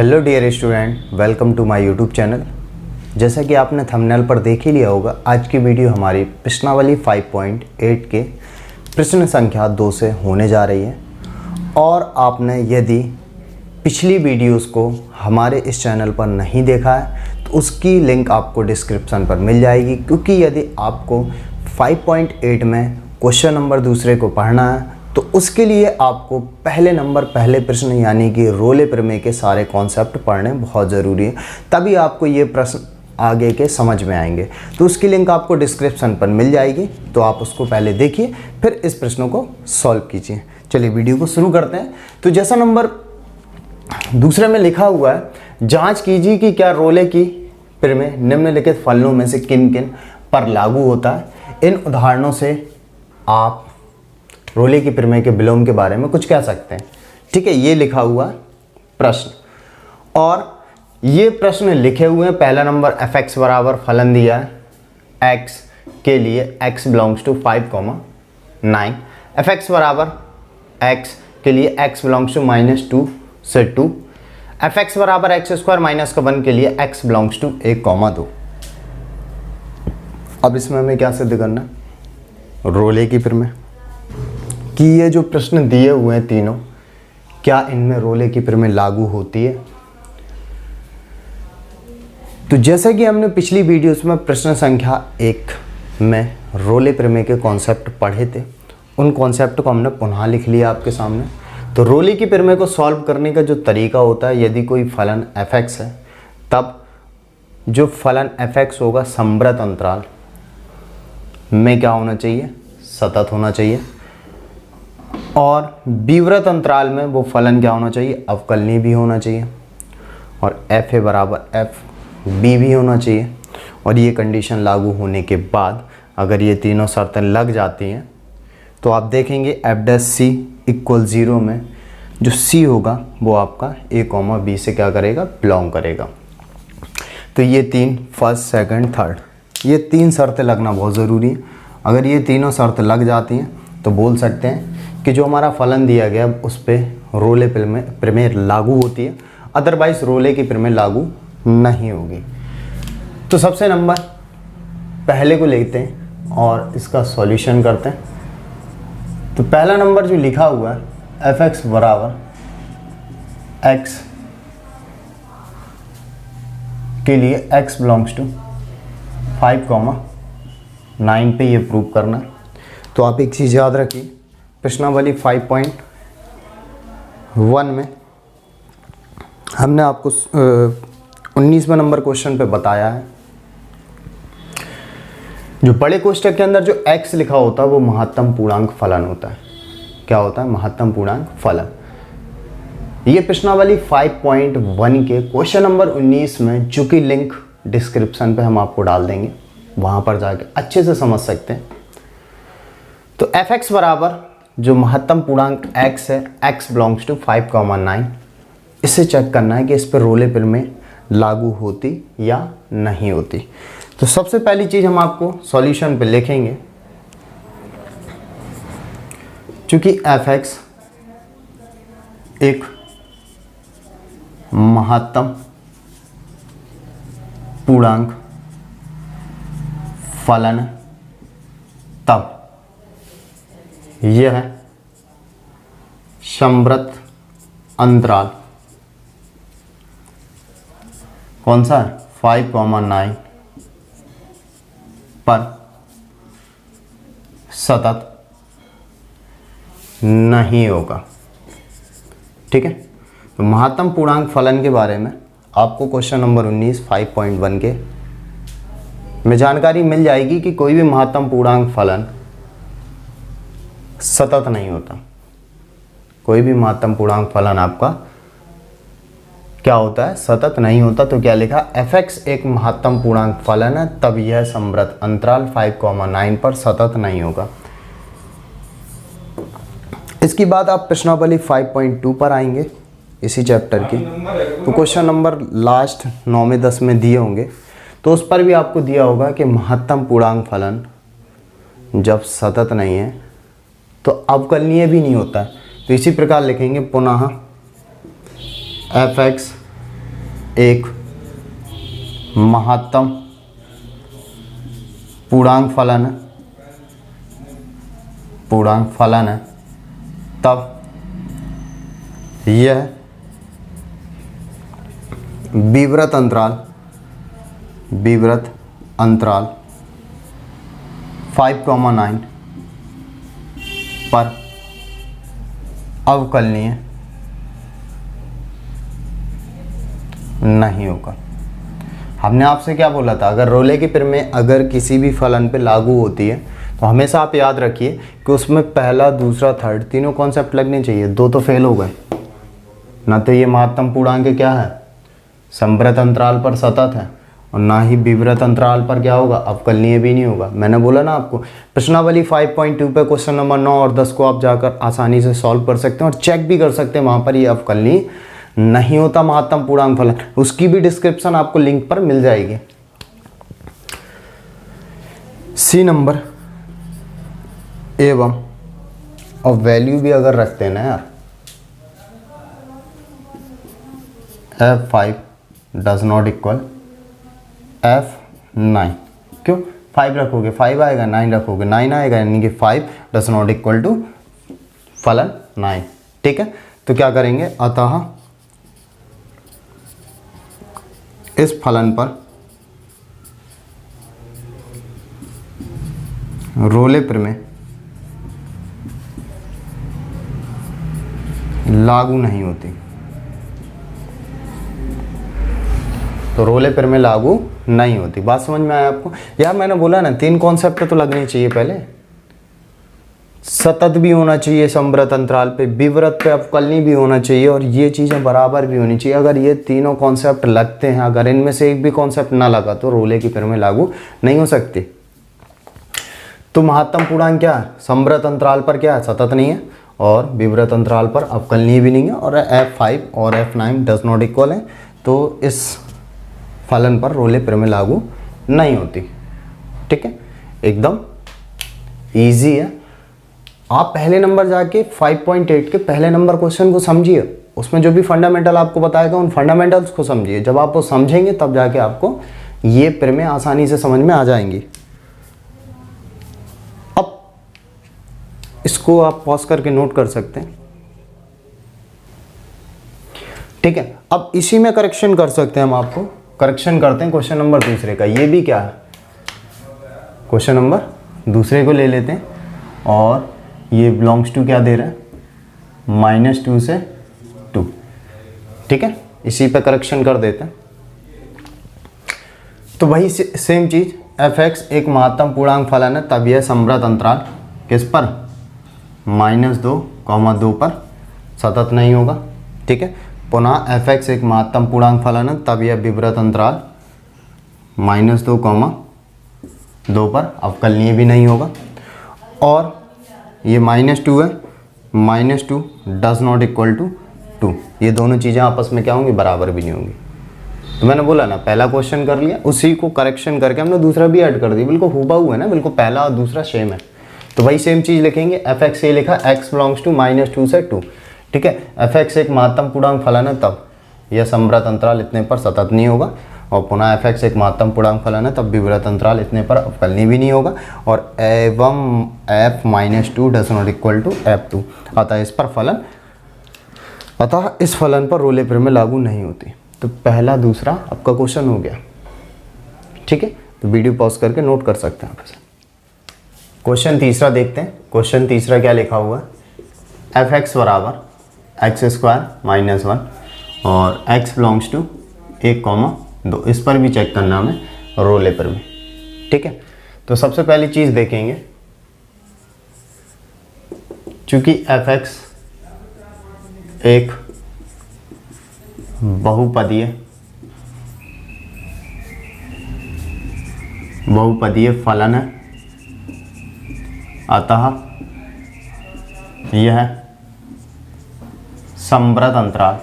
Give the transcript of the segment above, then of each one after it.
Hello dear student, welcome to my YouTube channel. जैसा कि आपने थंबनेल पर देख ही लिया होगा, आज की वीडियो हमारी प्रश्नावली 5.8 के प्रश्न संख्या 2 से होने जा रही है। और आपने यदि पिछली वीडियोस को हमारे इस चैनल पर नहीं देखा है तो उसकी लिंक आपको डिस्क्रिप्शन पर मिल जाएगी, क्योंकि यदि आपको 5.8 में क्वेश्चन नंबर दूसरे को पढ़ना है तो उसके लिए आपको पहले प्रश्न यानी कि रोले प्रमेय के सारे कॉन्सेप्ट पढ़ने बहुत ज़रूरी है, तभी आपको ये प्रश्न आगे के समझ में आएंगे। तो उसकी लिंक आपको डिस्क्रिप्शन पर मिल जाएगी, तो आप उसको पहले देखिए, फिर इस प्रश्नों को सॉल्व कीजिए। चलिए वीडियो को शुरू करते हैं। तो जैसा नंबर दूसरे में लिखा हुआ है, जांच कीजिए कि क्या रोले की प्रमेय निम्नलिखित फलनों में से किन किन पर लागू होता है। इन उदाहरणों से आप रोले की प्रमेय के विलोम के बारे में कुछ कह सकते हैं। ठीक है, ये लिखा हुआ प्रश्न, और ये प्रश्न लिखे हुए हैं। पहला नंबर f(x) बराबर फलन दिया है x के लिए x बिलोंग्स टू 5,9, f(x) बराबर x के लिए x बिलोंग्स टू -2 से 2, f(x) बराबर x² - 1 के लिए x बिलोंग्स टू 1,2। अब इसमें हमें क्या सिद्ध करना है? रोले की प्रमेय कि ये जो प्रश्न दिए हुए हैं तीनों, क्या इनमें रोले की प्रमेय लागू होती है। तो जैसे कि हमने पिछली वीडियोस में प्रश्न संख्या 1 में रोले प्रमेय के कॉन्सेप्ट पढ़े थे, उन कॉन्सेप्ट को हमने पुनः लिख लिया आपके सामने। तो रोले की प्रमेय को सॉल्व करने का जो तरीका होता है, यदि कोई फलन f(x) है तब जो फलन f(x) होगा संवृत अंतराल में क्या होना चाहिए? सतत होना चाहिए। और विवृत अंतराल में वो फलन क्या होना चाहिए? अवकलनीय भी होना चाहिए। और fa बराबर fb भी होना चाहिए। और ये कंडीशन लागू होने के बाद अगर ये तीनों शर्तें लग जाती हैं तो आप देखेंगे f' = 0 में जो c होगा वो आपका a, b से क्या करेगा? बिलोंग करेगा। तो ये तीन, फर्स्ट, सेकंड, थर्ड, ये तीन शर्तें लगना बहुत ज़रूरी है। अगर ये तीनों शर्तें लग जाती हैं तो बोल सकते हैं कि जो हमारा फलन दिया गया उस पर रोले प्रमेय लागू होती है, अदरवाइज रोले की प्रमेय लागू नहीं होगी। तो सबसे नंबर पहले को लेते हैं और इसका सॉल्यूशन करते हैं। तो पहला नंबर जो लिखा हुआ है f(x) बराबर x के लिए x बिलोंग्स टू 5,9 पे ये प्रूव करना है। तो आप एक चीज़ याद रखिए, प्रश्नावली 5.1 में हमने आपको 19वें नंबर क्वेश्चन पे बताया है, जो बड़े कोष्ठक के अंदर जो x लिखा होता है वो महत्तम पूर्णांक फलन होता है। क्या होता है? महत्तम पूर्णांक फलन। ये प्रश्नावली 5.1 के क्वेश्चन नंबर 19 में, जो कि लिंक डिस्क्रिप्शन पे हम आपको डाल देंगे, वहाँ पर जाके अच्छे से समझ सकते हैं। तो f(x) बराबर जो महत्तम पूर्णांक x है, x बिलोंग्स टू 5,9, इसे चेक करना है कि इस पर रोले प्रमेय लागू होती या नहीं होती। तो सबसे पहली चीज़ हम आपको सॉल्यूशन पे लिखेंगे, चूंकि f(x) एक महत्तम पूर्णांक फलन है, तब यह संवृत अंतराल कौन सा है? 5,9 पर सतत नहीं होगा। ठीक है, तो महत्तम पूर्णांक फलन के बारे में आपको क्वेश्चन नंबर 19 5.1 के में जानकारी मिल जाएगी कि कोई भी महत्तम पूर्णांक फलन सतत नहीं होता। कोई भी महत्तम पूर्णांक फलन आपका क्या होता है? सतत नहीं होता। तो क्या लिखा? f(x) एक महत्तम पूर्णांक फलन है, तब यह संवृत अंतराल 5,9 पर सतत नहीं होगा। इसके बाद आप प्रश्नावली 5.2 पर आएंगे, इसी चैप्टर की। तो क्वेश्चन नंबर लास्ट 9वें 10 में दिए होंगे, तो उस पर भी आपको दिया होगा कि महत्तम पूर्णांक फलन जब सतत नहीं है तो अवकलनीय भी नहीं होता है। तो इसी प्रकार लिखेंगे पुनः f(x) एक महत्तम पूर्णांक फलन है तब यह विवृत अंतराल 5,9 पर अवकलनीय नहीं होगा। हमने आपसे क्या बोला था, अगर रोले की प्रमेय अगर किसी भी फलन पे लागू होती है तो हमेशा आप याद रखिए कि उसमें पहला, दूसरा, थर्ड तीनों कॉन्सेप्ट लगने चाहिए। दो तो फेल हो गए ना, तो ये महत्तम पूर्णांक क्या है, संवृत अंतराल पर सतत है, और ना ही विवृत अंतराल पर क्या होगा, अवकलनीय भी नहीं होगा। मैंने बोला ना आपको, प्रश्नावली 5.2 पे क्वेश्चन नंबर 9 और 10 को आप जाकर आसानी से सॉल्व कर सकते हैं और चेक भी कर सकते हैं, वहाँ पर ये अवकलनीय नहीं होता महत्तम पूर्णांक फलन। उसकी भी डिस्क्रिप्शन आपको लिंक पर मिल जाएगी। सी नंबर एवं और वैल्यू भी अगर रखते हैं ना यार, F5 does not equal F9। क्यों 5 रखोगे 5 आएगा, 9 रखोगे 9 आएगा, यानी कि 5 डज नॉट इक्वल टू फलन 9। ठीक है, तो क्या करेंगे, अतः इस फलन पर रोले प्रमेय लागू नहीं होती। तो रोले प्रमेय लागू नहीं होती। बात समझ में आया आपको? यार मैंने बोला ना, तीन कॉन्सेप्ट तो लगने चाहिए पहले। सतत भी होना चाहिए संवृत अंतराल पे, विवृत पे अवकलनीय भी होना चाहिए, और ये चीज़ें बराबर भी होनी चाहिए। अगर ये तीनों कॉन्सेप्ट लगते हैं, अगर इनमें से एक भी कॉन्सेप्ट ना लगा तो रोले की प्रमेय लागू नहीं हो सकती। तो महत्तम पूर्णांक क्या है, संवृत अंतराल पर क्या है, सतत नहीं है, और विवृत अंतराल पर अवकलनीय भी नहीं है, और F5 और F9 डज नॉट इक्वल है। तो इस फलन पर रोले प्रमेय लागू नहीं होती। ठीक है, एकदम इजी है। आप पहले नंबर जाके 5.8 के पहले नंबर क्वेश्चन को समझिए, उसमें जो भी फंडामेंटल आपको बताएगा उन फंडामेंटल्स को समझिए। जब आप वो समझेंगे तब जाके आपको ये प्रमेय आसानी से समझ में आ जाएंगी। अब इसको आप पॉज करके नोट कर सकते हैं। ठीक है, अब इसी में करेक्शन कर सकते हैं हम। आपको करेक्शन करते हैं क्वेश्चन नंबर दूसरे का। ये भी क्या है, क्वेश्चन नंबर दूसरे को ले लेते हैं, और ये बिलोंग्स टू क्या दे रहा है, -2 से 2। ठीक है, इसी पे करेक्शन कर देते हैं। तो वही सेम चीज, f(x) एक महत्तम पूर्णांक फलन है तब यह संवृत अंतराल किस पर, -2,2 पर सतत नहीं होगा। ठीक है, पुनः f(x) एक महत्तम पूर्णांक फलन है तब यह विवृत अंतराल -2,2 पर अवकलनीय भी नहीं होगा। और ये -2 है, -2 डज नॉट इक्वल टू 2। ये दोनों चीज़ें आपस में क्या होंगी, बराबर भी नहीं होंगी। तो मैंने बोला ना, पहला क्वेश्चन कर लिया, उसी को करेक्शन करके हमने दूसरा भी ऐड कर दिया। बिल्कुल हुबहू है ना, बिल्कुल पहला और दूसरा सेम है। तो वही सेम चीज़ लिखेंगे, f(x) ये लिखा x बिलोंग्स टू -2 से 2। ठीक है, f(x) एक महत्तम पूर्णांक फलन है तब यह संवृत अंतराल इतने पर सतत नहीं होगा, और पुनः f(x) एक महत्तम पूर्णांक फलन है तब विवृत अंतराल इतने पर अवकलनीय भी नहीं होगा, और एवं f-2 does not equal to F2। अतः इस फलन पर रोले प्रमेय लागू नहीं होती। तो पहला दूसरा आपका क्वेश्चन हो गया। ठीक है, तो वीडियो पॉज करके नोट कर सकते हैं आप इसे। क्वेश्चन तीसरा देखते हैं। क्वेश्चन तीसरा क्या लिखा हुआ है, f(x) बराबर x² -1 और x बिलोंग्स टू 1,2। इस पर भी चेक करना हमें रोले प्रमेय। ठीक है, तो सबसे पहली चीज़ देखेंगे, चूंकि f(x) एक बहुपदीय फलन है, अतः यह संवृत अंतराल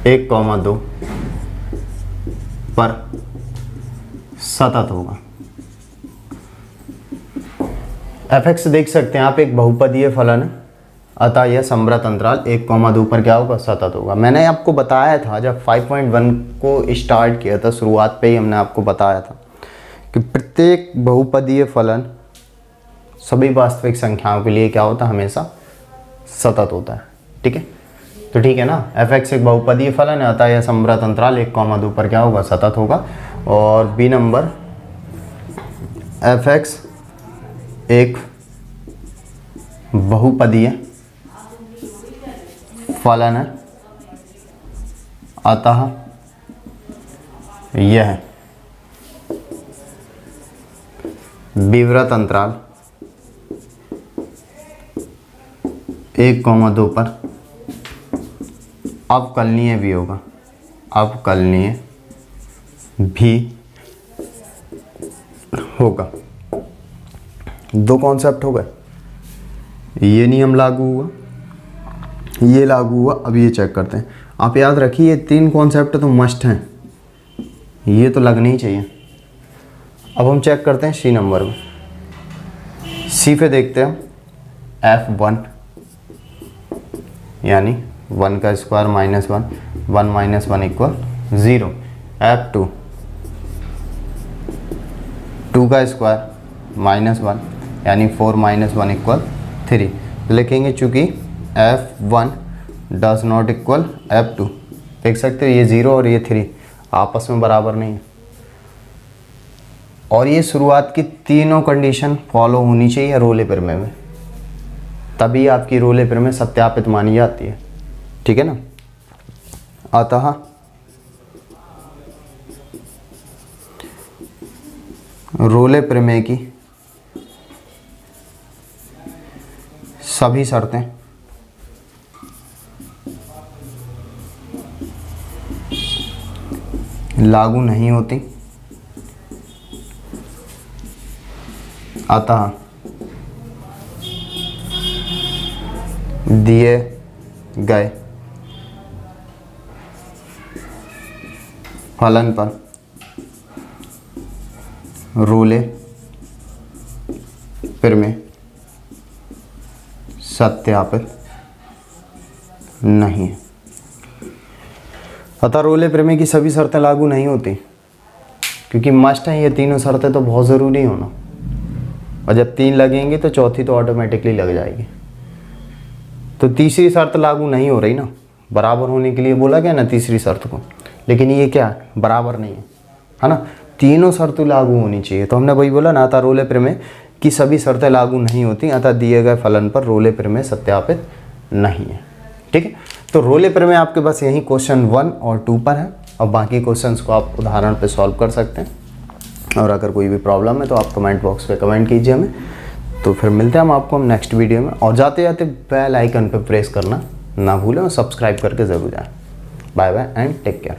1,2 पर सतत होगा। f(x) देख सकते हैं आप, एक बहुपदीय फलन है, अतः यह समवर्त अंतराल 1,2 पर क्या होगा, सतत होगा। मैंने आपको बताया था जब 5.1 को स्टार्ट किया था, शुरुआत पे ही हमने आपको बताया था कि प्रत्येक बहुपदीय फलन सभी वास्तविक संख्याओं के लिए क्या होता है, हमेशा सतत होता है। ठीक है, तो ठीक है ना, f(x) एक बहुपदीय फलन है, अतः यह समवर्त अंतराल 1,2 पर क्या होगा, सतत होगा। और बी नंबर, f(x) एक बहुपदीय फलन है, अतः यह विवर्त अंतराल 1,2 पर अवकलनीय भी होगा, अवकलनीय भी होगा। दो कॉन्सेप्ट हो गए, ये नियम लागू हुआ, ये लागू हुआ। अब ये चेक करते हैं। आप याद रखिए ये 3 कॉन्सेप्ट तो मस्ट हैं, ये तो लगने ही चाहिए। अब हम चेक करते हैं सी नंबर में। सी पे देखते हैं f1 यानी 1 का square minus 1, 1 minus 1 equal 0। f2 2 का स्क्वायर माइनस 1 यानी 4 माइनस 1 इक्वल 3। तो लिखेंगे चूँकि f1 does not equal f2, देख सकते हो ये 0 और ये 3 आपस में बराबर नहीं है। और ये शुरुआत की तीनों कंडीशन फॉलो होनी चाहिए रोले प्रमेय में, तभी आपकी रोले प्रमेय सत्यापित मानी जाती है। ठीक है ना, अतः रोले प्रमेय की सभी शर्तें लागू नहीं होती, अतः दिए गए फलन पर रोले प्रमेय सत्यापित नहीं है। अतः रोले प्रमेय की सभी शर्तें लागू नहीं होती, क्योंकि मस्ट है ये तीनों शर्तें तो बहुत ज़रूरी होना, और जब 3 लगेंगे तो चौथी तो ऑटोमेटिकली लग जाएगी। तो तीसरी शर्त लागू नहीं हो रही ना, बराबर होने के लिए बोला गया ना तीसरी शर्त को, लेकिन ये क्या है, बराबर नहीं है ना, तीनों शर्तें लागू होनी चाहिए। तो हमने वही बोला ना, अतः रोले प्रमेय की सभी शर्तें लागू नहीं होती, अतः दिए गए फलन पर रोले प्रमेय सत्यापित नहीं है। ठीक है, तो रोले प्रमेय आपके पास यही क्वेश्चन 1 और 2 पर है, और बाकी क्वेश्चंस को आप उदाहरण पे सॉल्व कर सकते हैं। और अगर कोई भी प्रॉब्लम है तो आप कमेंट बॉक्स पे कमेंट कीजिए हमें। तो फिर मिलते हैं हम आपको नेक्स्ट वीडियो में, और जाते जाते बेल आइकन पे प्रेस करना ना भूलें और सब्सक्राइब करके ज़रूर जाएं। Bye bye and take care.